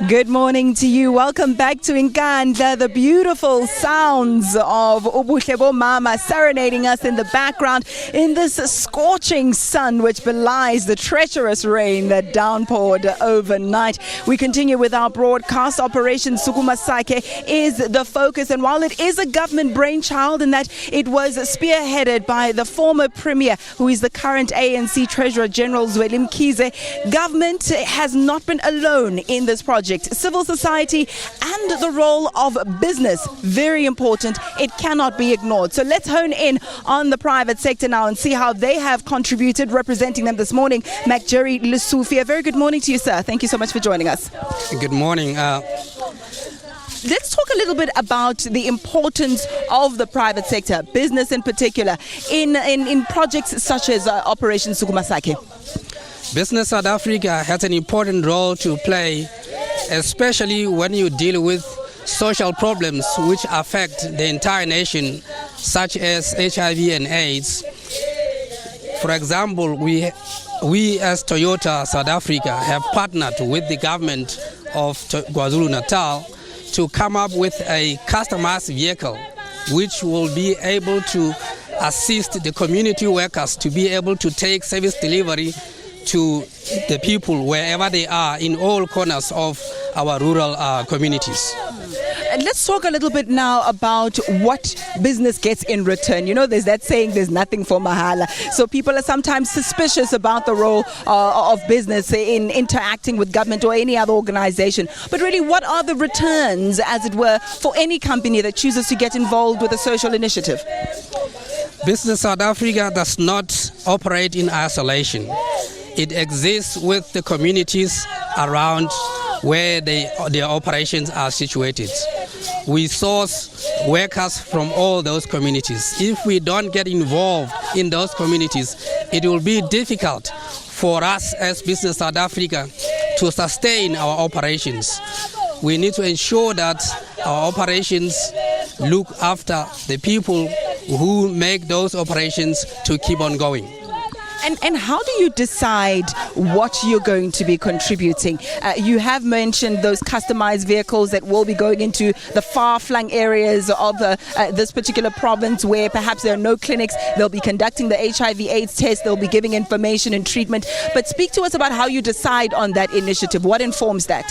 Good morning to you. Welcome back to Nkandla. The beautiful sounds of Ubuhle Bomama serenading us in the background in this scorching sun which belies the treacherous rain that downpoured overnight. We continue with our broadcast. Operation Sukuma Sakhe is the focus, and while it is a government brainchild in that it was spearheaded by the former Premier, who is the current ANC Treasurer General Zweli Mkhize, government has not been alone in this project. Civil society and the role of business, very important. It cannot be ignored. So let's hone in on the private sector now and see how they have contributed. Representing them this morning, MacJerry, Lesufi. A very good morning to you, sir. Thank you so much for joining us. Good morning. Let's talk a little bit about the importance of the private sector, business in particular, in projects such as Operation Sukuma Sakhe. Business South Africa has an important role to play, especially when you deal with social problems which affect the entire nation, such as HIV and AIDS. For example, we as Toyota South Africa have partnered with the government of KwaZulu-Natal to come up with a customized vehicle which will be able to assist the community workers to be able to take service delivery to the people wherever they are in all corners of our rural communities. Let's talk a little bit now about what business gets in return. You know, there's that saying, there's nothing for mahala. So people are sometimes suspicious about the role of business in interacting with government or any other organization. But really, what are the returns, as it were, for any company that chooses to get involved with a social initiative? Business South Africa does not operate in isolation. It exists with the communities around where their operations are situated. We source workers from all those communities. If we don't get involved in those communities, it will be difficult for us as Business South Africa to sustain our operations. We need to ensure that our operations look after the people who make those operations to keep on going. And how do you decide what you're going to be contributing? You have mentioned those customized vehicles that will be going into the far-flung areas of this particular province where perhaps there are no clinics. They'll be conducting the HIV/AIDS test. They'll be giving information and treatment. But speak to us about how you decide on that initiative. What informs that?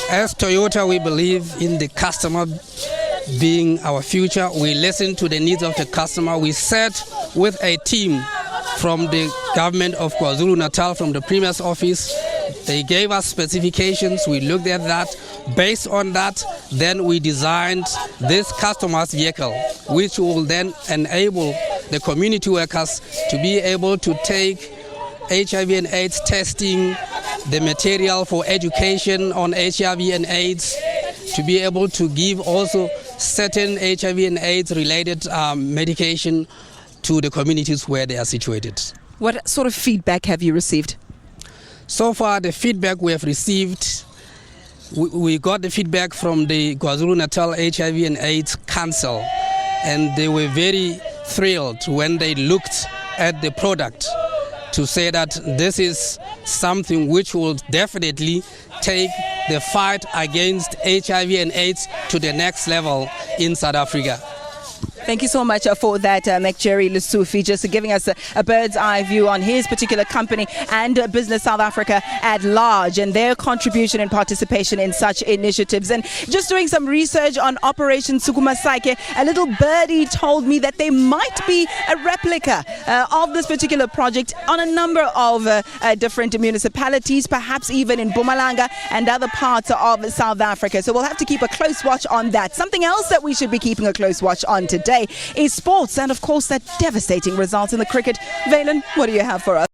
As Toyota, we believe in the customer being our future. We listen to the needs of the customer. We sat with a team from the government of KwaZulu-Natal, from the Premier's office. They gave us specifications. We looked at that. Based on that, then we designed this customized vehicle, which will then enable the community workers to be able to take HIV and AIDS testing, the material for education on HIV and AIDS, to be able to give also certain HIV and AIDS related medication to the communities where they are situated. What sort of feedback have you received? So far, the feedback we have received, we got the feedback from the KwaZulu-Natal HIV and AIDS Council, and they were very thrilled when they looked at the product to say that this is something which will definitely take the fight against HIV and AIDS to the next level in South Africa. Thank you so much for that, MacJerry Lesufi, just giving us a bird's eye view on his particular company and Business South Africa at large and their contribution and participation in such initiatives. And just doing some research on Operation Sukuma Sakhe, a little birdie told me that there might be a replica of this particular project on a number of different municipalities, perhaps even in Mpumalanga and other parts of South Africa. So we'll have to keep a close watch on that. Something else that we should be keeping a close watch on today is sports, and of course that devastating result in the cricket. Valen, what do you have for us?